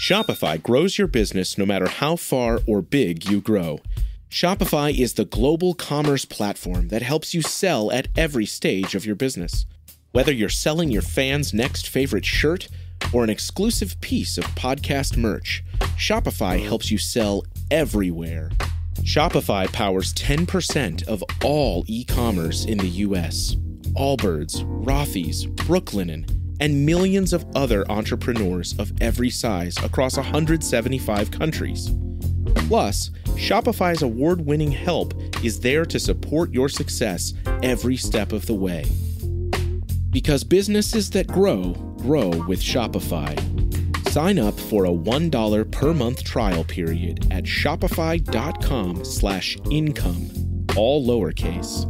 Shopify grows your business no matter how far or big you grow. Shopify is the global commerce platform that helps you sell at every stage of your business. Whether you're selling your fans' next favorite shirt or an exclusive piece of podcast merch, Shopify helps you sell everywhere. Shopify powers 10% of all e-commerce in the US. Allbirds, Rothy's, Brooklinen, and millions of other entrepreneurs of every size across 175 countries. Plus, Shopify's award-winning help is there to support your success every step of the way. Because businesses that grow, grow with Shopify. Sign up for a $1 per month trial period at shopify.com/income, all lowercase.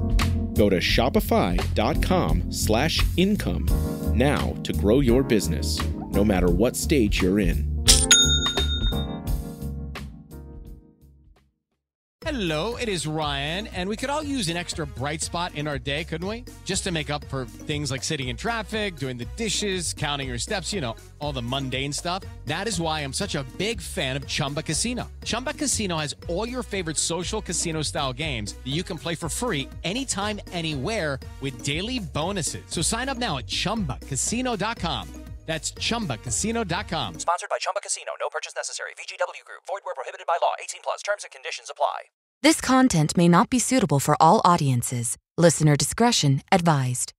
Go to shopify.com/income now to grow your business, no matter what stage you're in. Hello, it is Ryan, and we could all use an extra bright spot in our day, couldn't we? Just to make up for things like sitting in traffic, doing the dishes, counting your steps, you know, all the mundane stuff. That is why I'm such a big fan of Chumba Casino. Chumba Casino has all your favorite social casino-style games that you can play for free anytime, anywhere with daily bonuses. So sign up now at ChumbaCasino.com. That's ChumbaCasino.com. Sponsored by Chumba Casino. No purchase necessary. VGW Group. Void where prohibited by law. 18 plus. Terms and conditions apply. This content may not be suitable for all audiences. Listener discretion advised.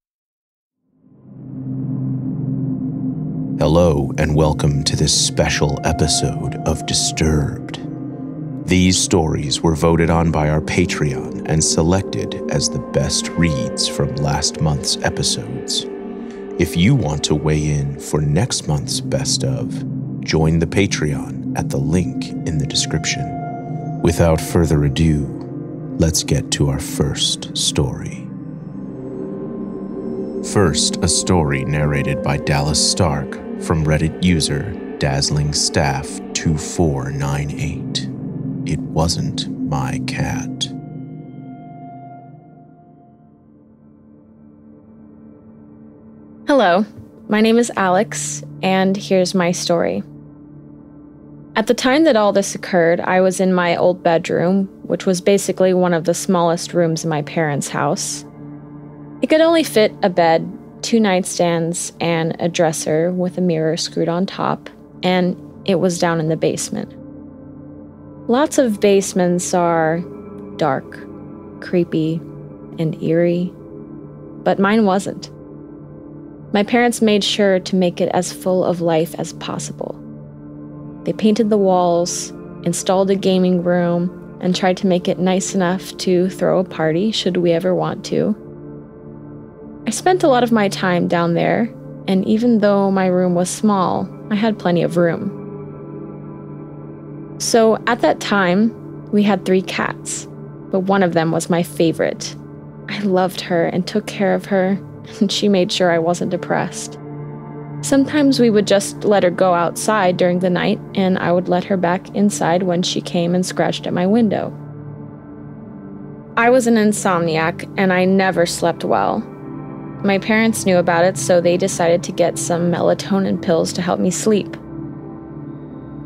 Hello, and welcome to this special episode of Disturbed. These stories were voted on by our Patreon and selected as the best reads from last month's episodes. If you want to weigh in for next month's best of, join the Patreon at the link in the description. Without further ado, let's get to our first story. First, a story narrated by Dallas Stark from Reddit user DazzlingStaff2498. It wasn't my cat. Hello, my name is Alex, and here's my story. At the time that all this occurred, I was in my old bedroom, which was basically one of the smallest rooms in my parents' house. It could only fit a bed, 2 nightstands, and a dresser with a mirror screwed on top, and it was down in the basement. Lots of basements are dark, creepy, and eerie, but mine wasn't. My parents made sure to make it as full of life as possible. They painted the walls, installed a gaming room, and tried to make it nice enough to throw a party should we ever want to. I spent a lot of my time down there, and even though my room was small, I had plenty of room. So at that time, we had 3 cats, but one of them was my favorite. I loved her and took care of her, and she made sure I wasn't depressed. Sometimes we would just let her go outside during the night, and I would let her back inside when she came and scratched at my window. I was an insomniac, and I never slept well. My parents knew about it, so they decided to get some melatonin pills to help me sleep.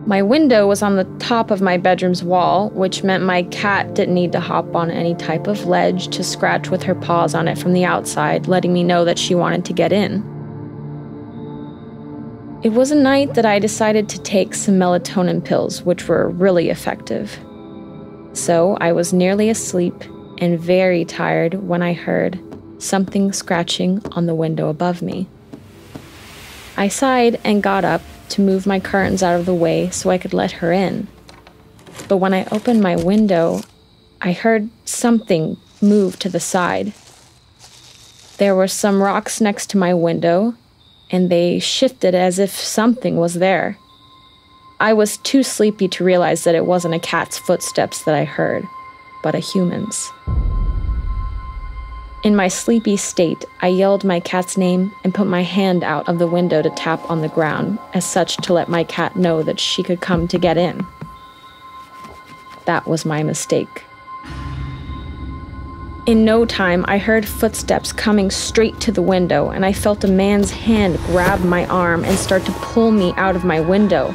My window was on the top of my bedroom's wall, which meant my cat didn't need to hop on any type of ledge to scratch with her paws on it from the outside, letting me know that she wanted to get in. It was a night that I decided to take some melatonin pills, which were really effective. So I was nearly asleep and very tired when I heard something scratching on the window above me. I sighed and got up to move my curtains out of the way so I could let her in. But when I opened my window, I heard something move to the side. There were some rocks next to my window, and they shifted as if something was there. I was too sleepy to realize that it wasn't a cat's footsteps that I heard, but a human's. In my sleepy state, I yelled my cat's name and put my hand out of the window to tap on the ground, as such to let my cat know that she could come to get in. That was my mistake. In no time, I heard footsteps coming straight to the window, and I felt a man's hand grab my arm and start to pull me out of my window.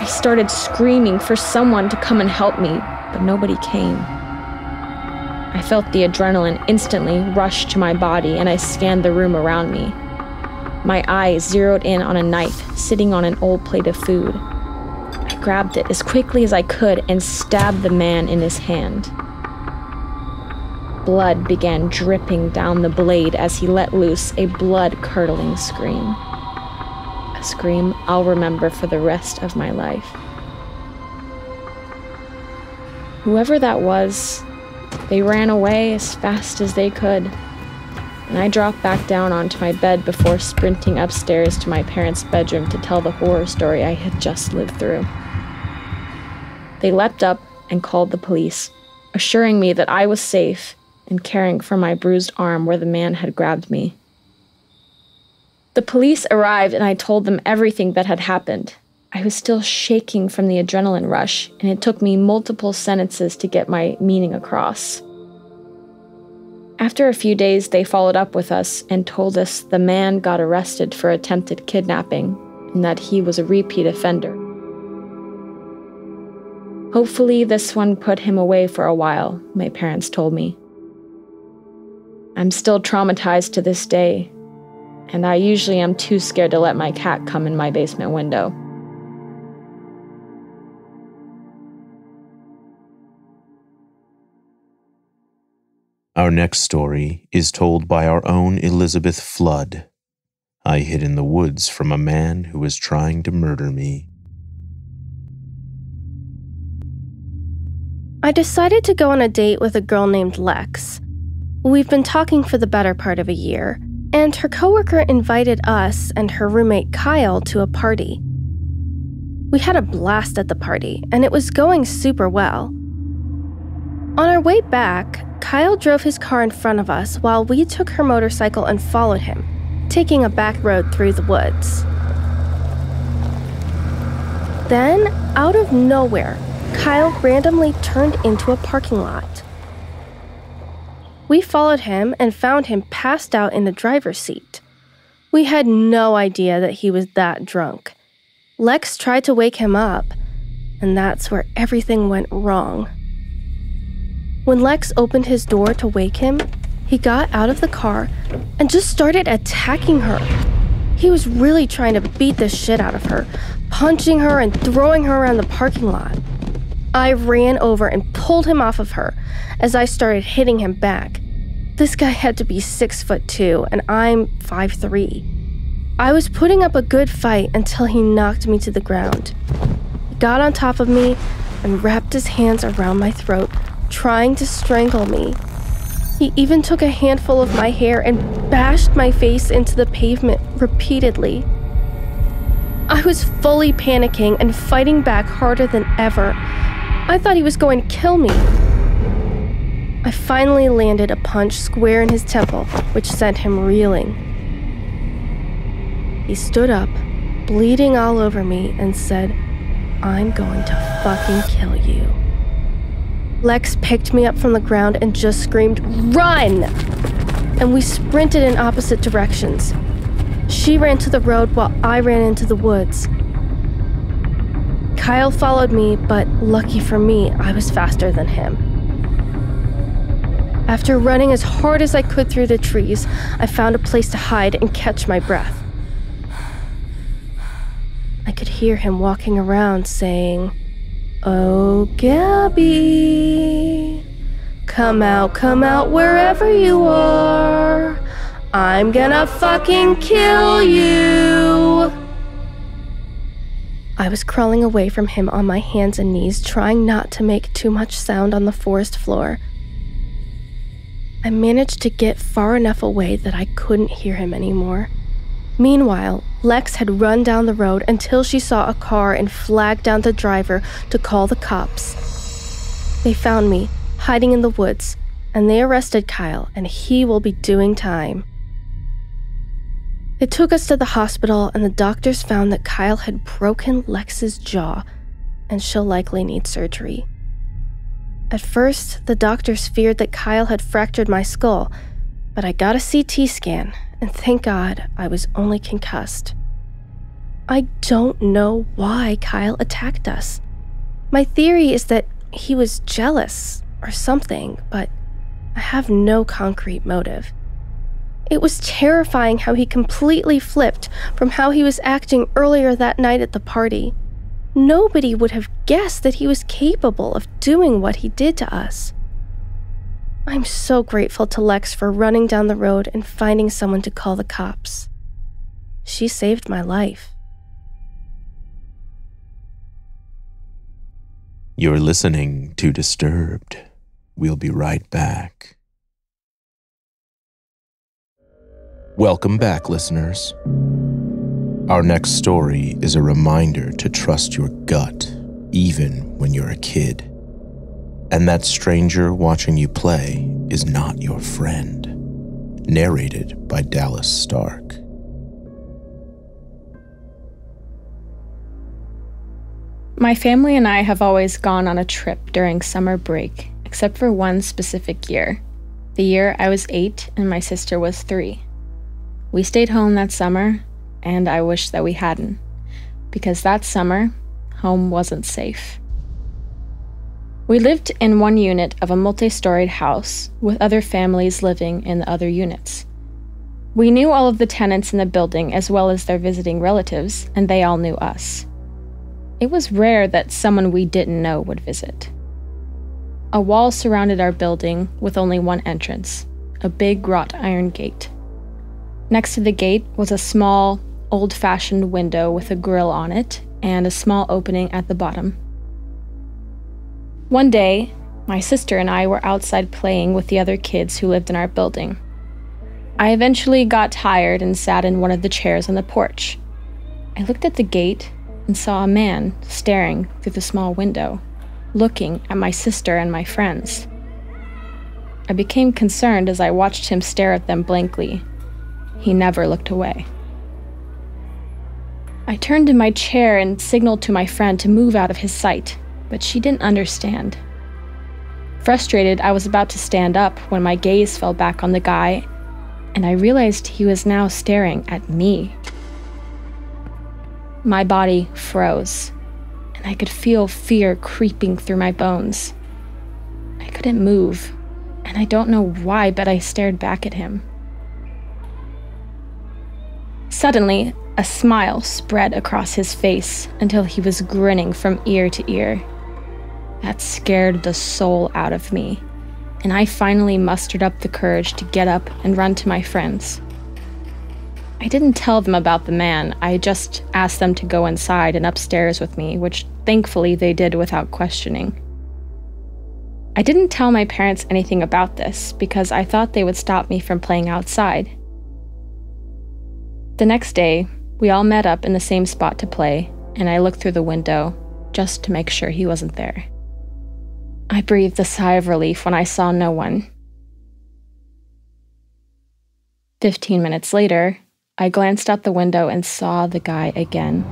I started screaming for someone to come and help me, but nobody came. I felt the adrenaline instantly rush to my body, and I scanned the room around me. My eyes zeroed in on a knife sitting on an old plate of food. I grabbed it as quickly as I could and stabbed the man in his hand. Blood began dripping down the blade as he let loose a blood-curdling scream. A scream I'll remember for the rest of my life. Whoever that was, they ran away as fast as they could, and I dropped back down onto my bed before sprinting upstairs to my parents' bedroom to tell the horror story I had just lived through. They leapt up and called the police, assuring me that I was safe and caring for my bruised arm where the man had grabbed me. The police arrived and I told them everything that had happened. I was still shaking from the adrenaline rush, and it took me multiple sentences to get my meaning across. After a few days, they followed up with us and told us the man got arrested for attempted kidnapping and that he was a repeat offender. Hopefully, this one put him away for a while, my parents told me. I'm still traumatized to this day, and I usually am too scared to let my cat come in my basement window. Our next story is told by our own Elizabeth Flood. I hid in the woods from a man who was trying to murder me. I decided to go on a date with a girl named Lex. We've been talking for the better part of a year, and her coworker invited us and her roommate Kyle to a party. We had a blast at the party, and it was going super well. On our way back, Kyle drove his car in front of us while we took her motorcycle and followed him, taking a back road through the woods. Then, out of nowhere, Kyle randomly turned into a parking lot. We followed him and found him passed out in the driver's seat. We had no idea that he was that drunk. Lex tried to wake him up, and that's where everything went wrong. When Lex opened his door to wake him, he got out of the car and just started attacking her. He was really trying to beat the shit out of her, punching her and throwing her around the parking lot. I ran over and pulled him off of her as I started hitting him back. This guy had to be 6'2", and I'm 5'3". I was putting up a good fight until he knocked me to the ground. He got on top of me and wrapped his hands around my throat, trying to strangle me. He even took a handful of my hair and bashed my face into the pavement repeatedly. I was fully panicking and fighting back harder than ever. I thought he was going to kill me. I finally landed a punch square in his temple, which sent him reeling. He stood up, bleeding all over me, and said, "I'm going to fucking kill you." Lex picked me up from the ground and just screamed, "Run!" And we sprinted in opposite directions. She ran to the road while I ran into the woods. Kyle followed me, but lucky for me, I was faster than him. After running as hard as I could through the trees, I found a place to hide and catch my breath. I could hear him walking around saying, "Oh, Gabby, come out wherever you are. I'm gonna fucking kill you." I was crawling away from him on my hands and knees, trying not to make too much sound on the forest floor. I managed to get far enough away that I couldn't hear him anymore. Meanwhile, Lex had run down the road until she saw a car and flagged down the driver to call the cops. They found me, hiding in the woods, and they arrested Kyle, and he will be doing time. They took us to the hospital, and the doctors found that Kyle had broken Lex's jaw, and she'll likely need surgery. At first, the doctors feared that Kyle had fractured my skull, but I got a CT scan, and thank God I was only concussed. I don't know why Kyle attacked us. My theory is that he was jealous or something, but I have no concrete motive. It was terrifying how he completely flipped from how he was acting earlier that night at the party. Nobody would have guessed that he was capable of doing what he did to us. I'm so grateful to Lex for running down the road and finding someone to call the cops. She saved my life. You're listening to Disturbed. We'll be right back. Welcome back, listeners. Our next story is a reminder to trust your gut, even when you're a kid. And that stranger watching you play is not your friend. Narrated by Dallas Stark. My family and I have always gone on a trip during summer break, except for one specific year. The year I was 8 and my sister was 3. We stayed home that summer, and I wish that we hadn't, because that summer, home wasn't safe. We lived in one unit of a multi-storied house, with other families living in the other units. We knew all of the tenants in the building as well as their visiting relatives, and they all knew us. It was rare that someone we didn't know would visit. A wall surrounded our building with only one entrance, a big wrought iron gate. Next to the gate was a small, old-fashioned window with a grill on it and a small opening at the bottom. One day, my sister and I were outside playing with the other kids who lived in our building. I eventually got tired and sat in one of the chairs on the porch. I looked at the gate and saw a man staring through the small window, looking at my sister and my friends. I became concerned as I watched him stare at them blankly. He never looked away. I turned in my chair and signaled to my friend to move out of his sight, but she didn't understand. Frustrated, I was about to stand up when my gaze fell back on the guy, and I realized he was now staring at me. My body froze, and I could feel fear creeping through my bones. I couldn't move, and I don't know why, but I stared back at him. Suddenly, a smile spread across his face until he was grinning from ear to ear. That scared the soul out of me, and I finally mustered up the courage to get up and run to my friends. I didn't tell them about the man. I just asked them to go inside and upstairs with me, which thankfully they did without questioning. I didn't tell my parents anything about this because I thought they would stop me from playing outside. The next day, we all met up in the same spot to play, and I looked through the window just to make sure he wasn't there. I breathed a sigh of relief when I saw no one. 15 minutes later, I glanced out the window and saw the guy again,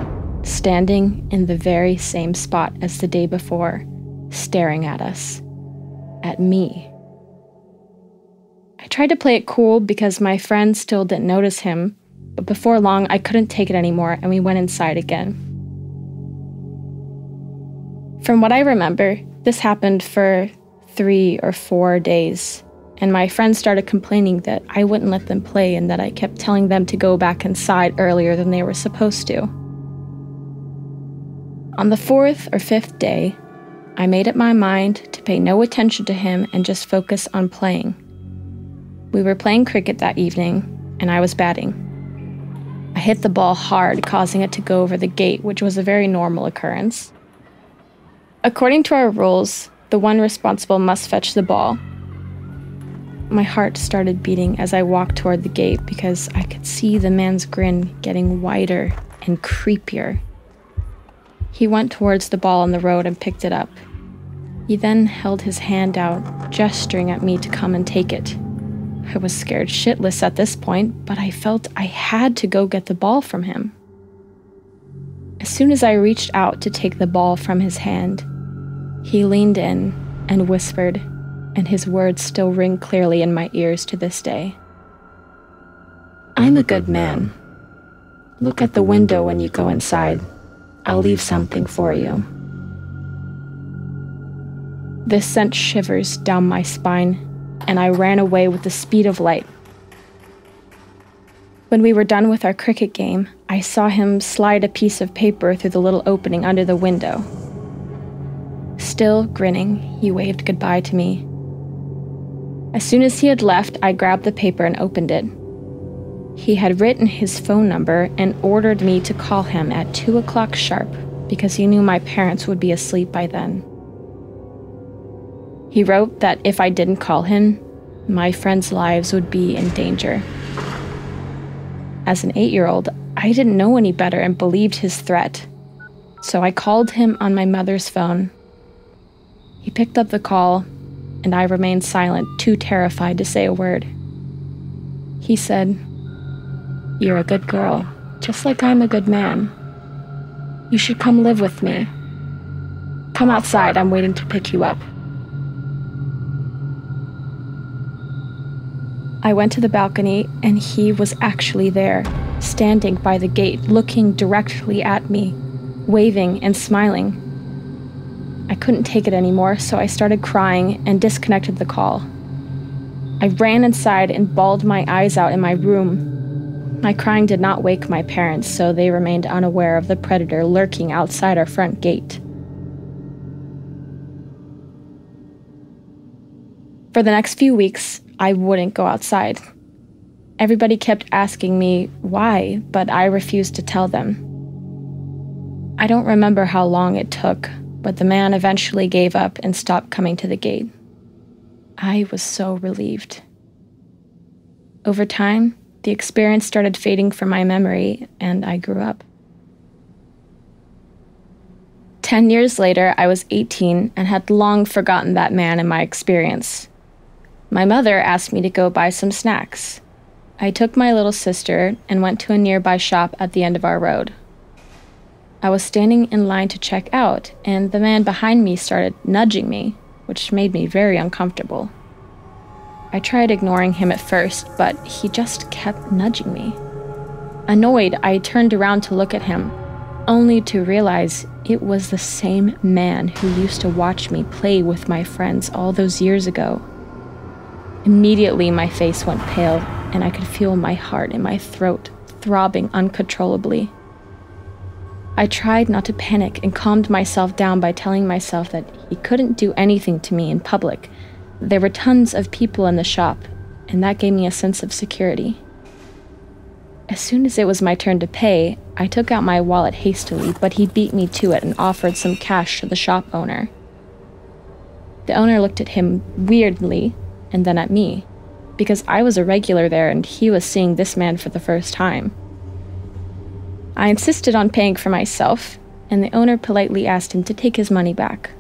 standing in the very same spot as the day before, staring at us. At me. I tried to play it cool because my friends still didn't notice him, but before long I couldn't take it anymore and we went inside again. From what I remember, this happened for 3 or 4 days. And my friends started complaining that I wouldn't let them play and that I kept telling them to go back inside earlier than they were supposed to. On the 4th or 5th day, I made up my mind to pay no attention to him and just focus on playing. We were playing cricket that evening, and I was batting. I hit the ball hard, causing it to go over the gate, which was a very normal occurrence. According to our rules, the one responsible must fetch the ball. My heart started beating as I walked toward the gate because I could see the man's grin getting wider and creepier. He went towards the ball on the road and picked it up. He then held his hand out, gesturing at me to come and take it. I was scared shitless at this point, but I felt I had to go get the ball from him. As soon as I reached out to take the ball from his hand, he leaned in and whispered, and his words still ring clearly in my ears to this day. "I'm a good man. Look at the window when you go inside. I'll leave something for you." This sent shivers down my spine, and I ran away with the speed of light. When we were done with our cricket game, I saw him slide a piece of paper through the little opening under the window. Still grinning, he waved goodbye to me. As soon as he had left, I grabbed the paper and opened it. He had written his phone number and ordered me to call him at 2 o'clock sharp because he knew my parents would be asleep by then. He wrote that if I didn't call him, my friends' lives would be in danger. As an 8-year-old, I didn't know any better and believed his threat. So I called him on my mother's phone. He picked up the call, and I remained silent, too terrified to say a word. He said, "You're a good girl, just like I'm a good man. You should come live with me. Come outside, I'm waiting to pick you up." I went to the balcony, and he was actually there, standing by the gate, looking directly at me, waving and smiling. I couldn't take it anymore, so I started crying and disconnected the call. I ran inside and bawled my eyes out in my room. My crying did not wake my parents, so they remained unaware of the predator lurking outside our front gate. For the next few weeks, I wouldn't go outside. Everybody kept asking me why, but I refused to tell them. I don't remember how long it took, but the man eventually gave up and stopped coming to the gate. I was so relieved. Over time, the experience started fading from my memory, and I grew up. 10 years later, I was 18 and had long forgotten that man and my experience. My mother asked me to go buy some snacks. I took my little sister and went to a nearby shop at the end of our road. I was standing in line to check out, and the man behind me started nudging me, which made me very uncomfortable. I tried ignoring him at first, but he just kept nudging me. Annoyed, I turned around to look at him, only to realize it was the same man who used to watch me play with my friends all those years ago. Immediately, my face went pale, and I could feel my heart in my throat throbbing uncontrollably. I tried not to panic and calmed myself down by telling myself that he couldn't do anything to me in public. There were tons of people in the shop, and that gave me a sense of security. As soon as it was my turn to pay, I took out my wallet hastily, but he beat me to it and offered some cash to the shop owner. The owner looked at him weirdly, and then at me, because I was a regular there and he was seeing this man for the first time. I insisted on paying for myself, and the owner politely asked him to take his money back.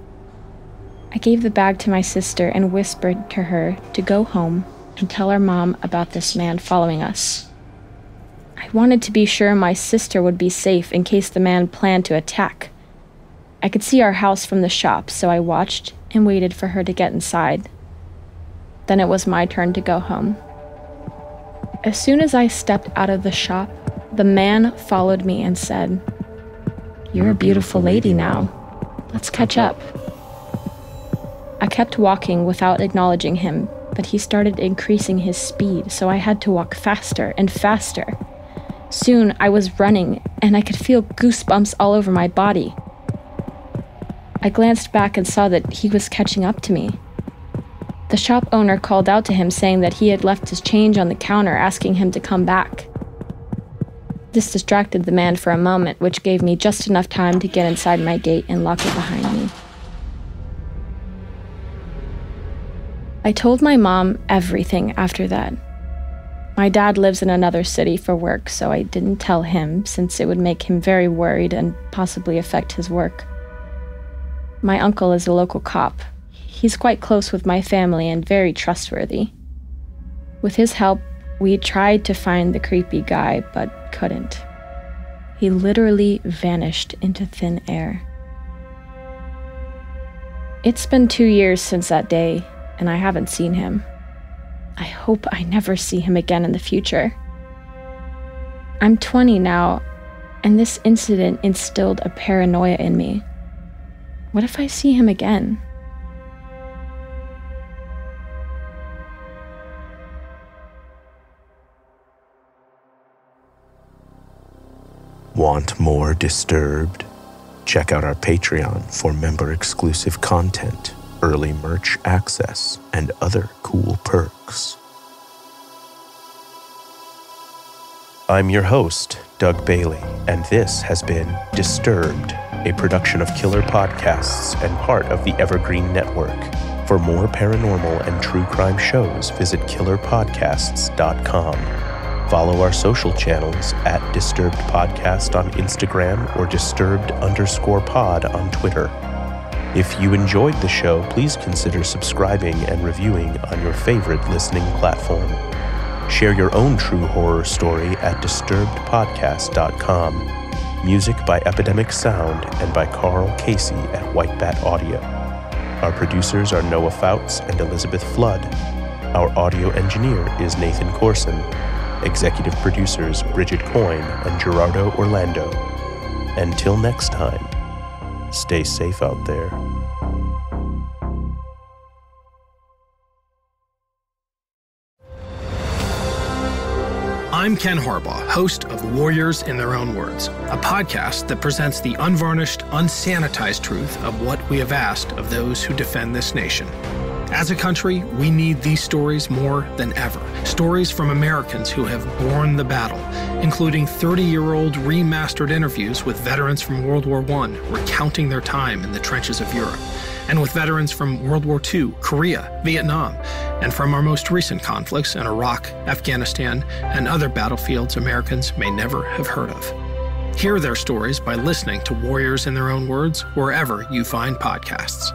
I gave the bag to my sister and whispered to her to go home and tell our mom about this man following us. I wanted to be sure my sister would be safe in case the man planned to attack. I could see our house from the shop, so I watched and waited for her to get inside. Then it was my turn to go home. As soon as I stepped out of the shop, the man followed me and said, "You're a beautiful lady now. Let's catch up." I kept walking without acknowledging him, but he started increasing his speed, so I had to walk faster and faster. Soon I was running, and I could feel goosebumps all over my body. I glanced back and saw that he was catching up to me. The shop owner called out to him saying that he had left his change on the counter, asking him to come back. This distracted the man for a moment, which gave me just enough time to get inside my gate and lock it behind me. I told my mom everything after that. My dad lives in another city for work, so I didn't tell him since it would make him very worried and possibly affect his work. My uncle is a local cop. He's quite close with my family and very trustworthy. With his help, we tried to find the creepy guy, but couldn't. He literally vanished into thin air. It's been 2 years since that day, and I haven't seen him. I hope I never see him again in the future. I'm 20 now, And this incident instilled a paranoia in me. What if I see him again? Want more Disturbed? Check out our Patreon for member-exclusive content, early merch access, and other cool perks. I'm your host, Doug Bailey, and this has been Disturbed, a production of Killer Podcasts and part of the Evergreen Network. For more paranormal and true crime shows, visit killerpodcasts.com. Follow our social channels at Disturbed Podcast on Instagram or Disturbed_pod on Twitter. If you enjoyed the show, please consider subscribing and reviewing on your favorite listening platform. Share your own true horror story at disturbedpodcast.com. Music by Epidemic Sound and by Carl Casey at White Bat Audio. Our producers are Noah Fouts and Elizabeth Flood. Our audio engineer is Nathan Corson. Executive producers Bridget Coyne and Gerardo Orlando. Until next time, stay safe out there. I'm Ken Harbaugh, host of Warriors in Their Own Words, a podcast that presents the unvarnished, unsanitized truth of what we have asked of those who defend this nation. As a country, we need these stories more than ever. Stories from Americans who have borne the battle, including 30-year-old remastered interviews with veterans from World War I recounting their time in the trenches of Europe, and with veterans from World War II, Korea, Vietnam, and from our most recent conflicts in Iraq, Afghanistan, and other battlefields Americans may never have heard of. Hear their stories by listening to Warriors in Their Own Words wherever you find podcasts.